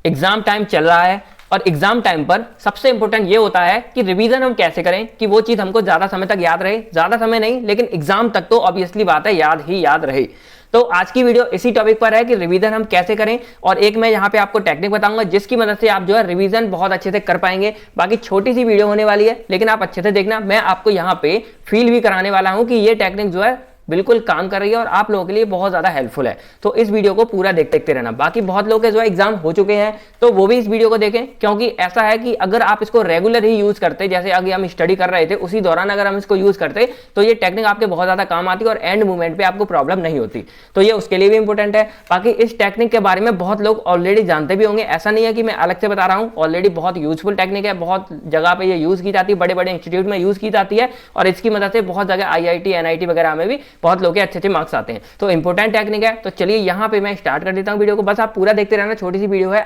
Exam time चल रहा है और एग्जाम टाइम पर सबसे इंपॉर्टेंट ये होता है कि रिवीजन हम कैसे करें कि वो चीज हमको ज्यादा समय तक याद रहे, ज्यादा समय नहीं लेकिन एग्जाम तक तो ऑब्वियसली बात है याद ही याद रहे। तो आज की वीडियो इसी टॉपिक पर है कि रिवीजन हम कैसे करें, और एक मैं यहाँ पे आपको टेक्निक बताऊंगा जिसकी मदद से आप जो है रिवीजन बहुत अच्छे से कर पाएंगे। बाकी छोटी सी वीडियो होने वाली है लेकिन आप अच्छे से देखना, मैं आपको यहाँ पे फील भी कराने वाला हूँ कि ये टेक्निक जो है बिल्कुल काम कर रही है और आप लोगों के लिए बहुत ज्यादा हेल्पफुल है। तो इस वीडियो को पूरा देखते रहना। बाकी बहुत लोग के जो है एग्जाम हो चुके हैं तो वो भी इस वीडियो को देखें, क्योंकि ऐसा है कि अगर आप इसको रेगुलर ही यूज करते, जैसे अगर हम स्टडी कर रहे थे उसी दौरान अगर हम इसको यूज करते तो ये टेक्निक आपके बहुत ज्यादा काम आती और एंड मोमेंट पे आपको प्रॉब्लम नहीं होती। तो ये उसके लिए भी इंपॉर्टेंट है। बाकी इस टेक्निक के बारे में बहुत लोग ऑलरेडी जानते भी होंगे, ऐसा नहीं है कि मैं अलग से बता रहा हूँ। ऑलरेडी बहुत यूजफुल टेक्निक है, बहुत जगह पे ये यूज की जाती है, बड़े बड़े इंस्टीट्यूट में यूज की जाती है और इसकी मदद से बहुत जगह IIT NIT वगैरह में भी बहुत लोग अच्छे अच्छे मार्क्स आते हैं। तो इंपॉर्टेंट टेक्निक है। तो चलिए यहाँ पे मैं स्टार्ट कर देता हूँ वीडियो को, बस आप पूरा देखते रहना। छोटी सी वीडियो है,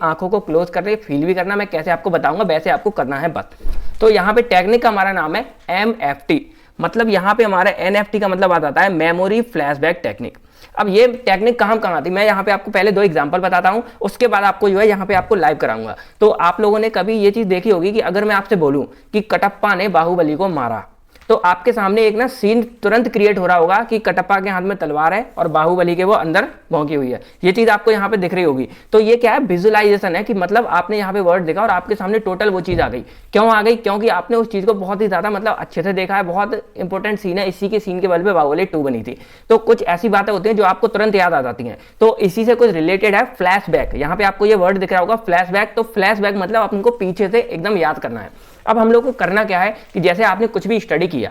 आंखों को क्लोज कर ले, फील भी करना, मैं कैसे आपको बताऊंगा वैसे आपको करना है बस। तो यहाँ पे टेक्निक का हमारा नाम है MFT, मतलब यहाँ पे हमारा NFT का मतलब आ जाता है मेमोरी फ्लैशबैक टेक्निक। अब ये टेक्निक कहाँ कहाँ आती है, मैं यहाँ पे आपको पहले 2 एग्जांपल बताता हूँ, उसके बाद आपको जो है यहाँ पे आपको लाइव कराऊंगा। तो आप लोगों ने कभी ये चीज देखी होगी कि अगर मैं आपसे बोलूं कि कटप्पा ने बाहुबली को मारा, तो आपके सामने एक ना सीन तुरंत क्रिएट हो रहा होगा कि कटप्पा के हाथ में तलवार है और बाहुबली के वो अंदर भौंकी हुई है। ये चीज आपको यहाँ पे दिख रही होगी। तो ये क्या है, विजुअलाइजेशन है कि मतलब आपने यहाँ पे वर्ड देखा और आपके सामने टोटल वो चीज आ गई। क्यों आ गई? क्योंकि आपने उस चीज को बहुत ही ज्यादा मतलब अच्छे से देखा है, बहुत इंपॉर्टेंट सीन है, इसी के सीन के बल पे बाहुबली 2 बनी थी। तो कुछ ऐसी बातें होती हैं जो आपको तुरंत याद आ जाती हैं। तो इसी से कुछ रिलेटेड है फ्लैशबैक। यहाँ पे आपको ये वर्ड दिख रहा होगा फ्लैशबैक। तो फ्लैशबैक मतलब आपको पीछे से एकदम याद करना है। अब हम लोग को करना क्या है कि जैसे आपने कुछ भी स्टडी किया,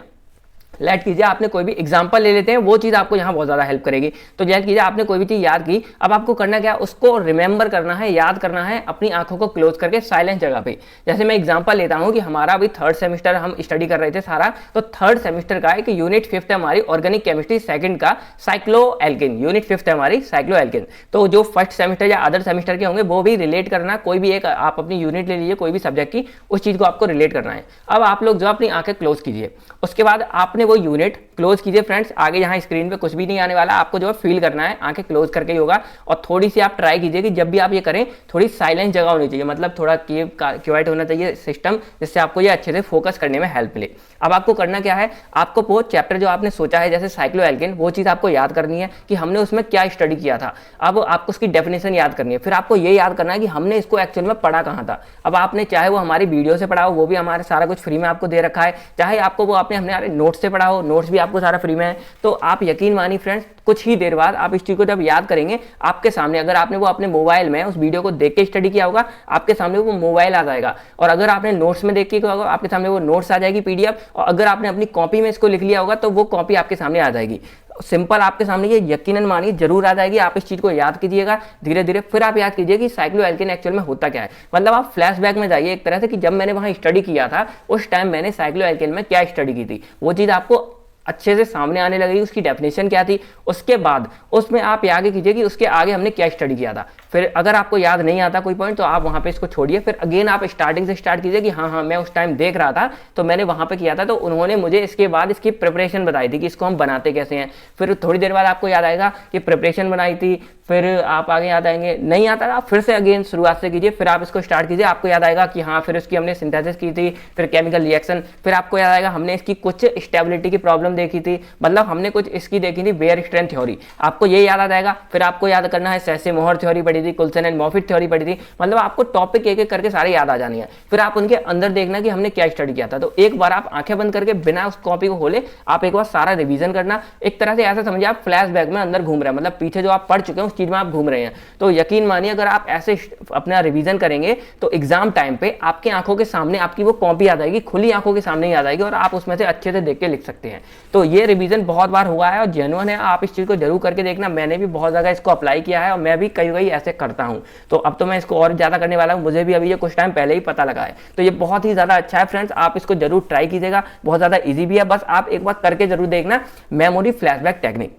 लेट कीजिए आपने कोई भी एग्जांपल ले लेते हैं, वो चीज आपको यहाँ बहुत ज्यादा हेल्प करेगी। तो लेट कीजिए आपने कोई भी चीज याद की, अब आपको करना क्या है, उसको रिमेंबर करना है, याद करना है अपनी आंखों को क्लोज करके साइलेंट जगह पे। जैसे मैं एग्जांपल लेता हूँ कि हमारा अभी 3rd सेमेस्टर हम स्टडी कर रहे थे सारा, तो 3rd सेमेस्टर का एक यूनिट 5th है हमारी ऑर्गेनिक केमिस्ट्री, 2nd का साइक्लोएल्केन, यूनिट 5th है हमारी साइक्लोएल्केन। तो जो 1st सेमेस्टर या अदर सेमेस्टर के होंगे वो भी रिलेट करना, कोई भी एक आप अपनी यूनिट ले लीजिए कोई भी सब्जेक्ट की, उस चीज को आपको रिलेट करना है। अब आप लोग जो अपनी आंखें क्लोज कीजिए, उसके बाद आपने वो यूनिट क्लोज कीजिए। फ्रेंड्स आगे यहाँ स्क्रीन पे कुछ भी नहीं आने वाला, आपको जो है फील करना है, आंखें क्लोज करके ही होगा। और थोड़ी सी आप ट्राई कीजिए कि जब भी आप ये करें थोड़ी साइलेंट जगह होनी चाहिए, मतलब थोड़ा क्वाइट होना चाहिए सिस्टम, जिससे आपको ये अच्छे से फोकस करने में हेल्प मिले। अब आपको करना क्या है, आपको वो चैप्टर जो आपने सोचा है जैसे साइक्लोएल्केन, वो चीज आपको याद करनी है कि हमने उसमें क्या स्टडी किया था। अब आपको उसकी डेफिनेशन याद करनी है, फिर आपको ये याद करना है कि हमने इसको एक्चुअल में पढ़ा कहाँ था। अब आपने चाहे वो हमारी वीडियो से पढ़ा हो, वो भी हमारे सारा कुछ फ्री में आपको दे रखा है, चाहे आपको वो आपने हमारे नोट्स से पढ़ा हो, नोट्स भी आपको सारा फ्री में है। तो आप यकीन मानिए फ्रेंड्स, कुछ ही देर बाद आप इस चीज को जब याद करेंगे, आपके सामने अगर आपने वो अपने मोबाइल में उस वीडियो को देख के स्टडी किया होगा, आपके सामने वो मोबाइल आ जाएगा। और अगर आपने नोट्स में देख के किया होगा, आपके सामने वो नोट्स आ जाएगी PDF। और अगर आपने अपनी कॉपी में इसको लिख लिया होगा तो वो कॉपी आपके सामने आ जाएगी। सिंपल आपके सामने ये यकीनन मानिए जरूर आ जाएगी। आप इस चीज को याद कीजिएगा धीरे धीरे, फिर आप याद कीजिए कि साइक्लोएल्केन एक्चुअल में होता क्या है। मतलब आप फ्लैशबैक में जाइए एक तरह से कि जब मैंने वहां स्टडी किया था उस टाइम मैंने साइक्लोएल्केन में क्या स्टडी की थी, वो चीज आपको अच्छे से सामने आने लगेगी, उसकी डेफिनेशन क्या थी। उसके बाद उसमें आप आगे कीजिए कि उसके आगे हमने क्या स्टडी किया था। फिर अगर आपको याद नहीं आता कोई पॉइंट तो आप वहां पे इसको छोड़िए, फिर अगेन आप स्टार्टिंग से स्टार्ट कीजिए कि हाँ मैं उस टाइम देख रहा था तो मैंने वहां पे किया था, तो उन्होंने मुझे इसके बाद इसकी प्रिपरेशन बताई थी कि इसको हम बनाते कैसे हैं। फिर थोड़ी देर बाद आपको याद आएगा कि प्रिपरेशन बनाई थी, फिर आप आगे याद आएंगे, नहीं आता आप फिर से अगेन शुरुआत से कीजिए, फिर आप इसको स्टार्ट कीजिए, आपको याद आएगा कि हाँ फिर उसकी हमने सिंथेसिस की थी, फिर केमिकल रिएक्शन, फिर आपको याद आएगा हमने इसकी कुछ स्टेबिलिटी की प्रॉब्लम देखी थी, मतलब हमने कुछ इसकी देखी थी बेयर स्ट्रेंथ थ्योरी, आपको ये याद आ जाएगा। फिर आपको याद करना है सेसे-मोहर थ्योरी पढ़ी थी, कुल्सन एंड मॉफिट थ्योरी पढ़ी थी, मतलब आपको टॉपिक एक एक करके सारे याद आ जानी है। फिर आप उनके अंदर देखना कि हमने क्या स्टडी किया था। तो एक बार आप आंखें बंद करके बिना उस कॉपी को खोले आप एक बार सारा रिवीजन करना। एक तरह से ऐसा समझिए आप फ्लैशबैक में अंदर घूम रहे हैं, मतलब पीछे जो आप पढ़ चुके हैं उस चीज में आप घूम रहे हैं। तो यकीन मानिए अगर आप ऐसे अपना रिवीजन करेंगे तो एग्जाम टाइम पे आपकी आंखों के सामने आपकी वो कॉपी आ जाएगी, खुली आंखों के सामने ही आ जाएगी और आप उसमें से अच्छे से देख के लिख सकते हैं। तो ये रिवीजन बहुत बार हुआ है और जेन्युइन है, आप इस चीज को जरूर करके देखना। मैंने भी बहुत जगह इसको अप्लाई किया है और मैं भी कई कई ऐसे करता हूं। तो अब तो मैं इसको और ज्यादा करने वाला हूं, मुझे भी अभी ये कुछ टाइम पहले ही पता लगा है। तो ये बहुत ही ज्यादा अच्छा है फ्रेंड्स, आप इसको जरूर ट्राई कीजिएगा, बहुत ज्यादा ईजी भी है, बस आप एक बार करके जरूर देखना मेमोरी फ्लैशबैक टेक्निक।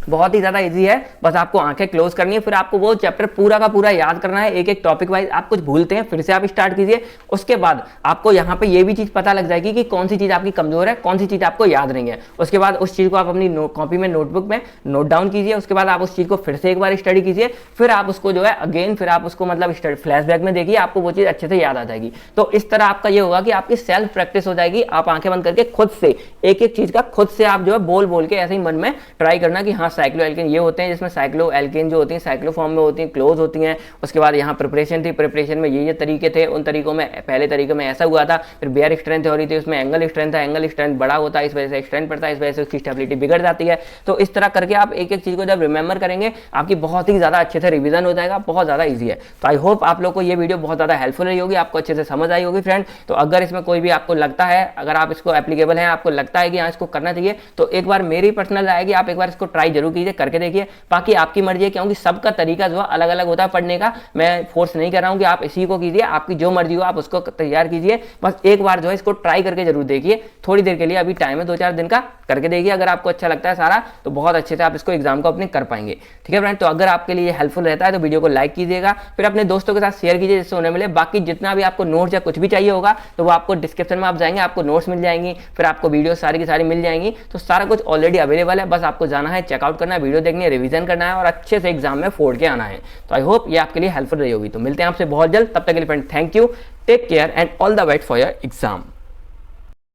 बहुत ही ज्यादा इजी है, बस आपको आंखें क्लोज करनी है, फिर आपको वो चैप्टर पूरा का पूरा याद करना है, एक एक टॉपिक वाइज। आप कुछ भूलते हैं फिर से आप स्टार्ट कीजिए, उसके बाद आपको यहाँ पे ये भी चीज पता लग जाएगी कि कौन सी चीज आपकी कमजोर है, कौन सी चीज आपको याद नहीं है। उसके बाद उस चीज को आप अपनी कॉपी में नोटबुक में नोट डाउन कीजिए, उसके बाद आप उस चीज को फिर से एक बार स्टडी कीजिए, फिर आप उसको जो है अगेन फिर आप उसको मतलब फ्लैशबैक में देखिए, आपको वो चीज अच्छे से याद आ जाएगी। तो इस तरह आपका ये होगा कि आपकी सेल्फ प्रैक्टिस हो जाएगी। आप आंखें बंद करके खुद से एक एक चीज का खुद से आप जो है बोल बोल के ऐसे ही मन में ट्राई करना कि हाँ साइक्लो एल्केन ये होते हैं, जिसमें साइक्लो एल्केन जो होती है साइक्लो फॉर्म में होती है, क्लोज होती हैं। उसके बाद यहाँ प्रिपरेशन थी, प्रिपरेशन में ये तरीके थे, उन तरीकों में पहले तरीके में ऐसा हुआ था, फिर बेयर स्ट्रेंथ हो रही थी, उसमें एंगल स्ट्रेंथ था, एंगल स्ट्रेंथ बड़ा होता है, इस वजह से स्ट्रेंथ पड़ता है, इस वजह से उसकी स्टेबिलिटी बिगड़ जाती है। तो इस तरह करके आप एक एक चीज को जब रिमेंबर करेंगे आपकी बहुत ही ज्यादा अच्छे से रिवीजन हो जाएगा, बहुत ज्यादा ईजी है। तो आई होप आप लोग को ये वीडियो बहुत ज्यादा हेल्पफुल रही होगी, आपको अच्छे से समझ आई होगी फ्रेंड। तो अगर इसमें कोई भी आपको लगता है, अगर आप इसको एप्लीकेबल है, आपको लगता है कि हाँ इसको करना चाहिए, तो एक बार मेरी पर्सनल राय है कि आप एक बार इसको ट्राई जरूर कीजिए, करके देखिए। बाकी आपकी मर्जी है, क्योंकि सबका तरीका जो है अलग अलग होता है पढ़ने का। मैं फोर्स नहीं कर रहा हूं कि आप इसी को कीजिए, आपकी जो मर्जी हो आप उसको तैयार कीजिए। बस एक बार जो है इसको ट्राई करके जरूर देखिए, थोड़ी देर के लिए, अभी टाइम है 2-4 दिन का, करके देखिए। अगर आपको अच्छा लगता है सारा तो बहुत अच्छे से आप इसको एग्जाम को अपने कर पाएंगे। ठीक है फ्रेंड, तो अगर आपके लिए हेल्पफुल रहता है तो वीडियो को लाइक कीजिएगा, फिर अपने दोस्तों के साथ शेयर कीजिए जिससे उन्हें मिले। बाकी जितना भी आपको नोट्स या कुछ भी चाहिए होगा तो वो आपको डिस्क्रिप्शन में आप जाएंगे, आपको नोट्स मिल जाएंगी, फिर आपको वीडियो सारी की सारी मिल जाएंगी। तो सारा कुछ ऑलरेडी अवेलेबल है, बस आपको जाना है, चेकआउट करना है, वीडियो देखनी है, रिवीजन करना है और अच्छे से एग्जाम में फोड़ के आना है। तो आई होप ये आपके लिए हेल्पफुल रही होगी। तो मिलते हैं आपसे बहुत जल्द, तब तक के लिए friend thank you, take care and all the best for your exam.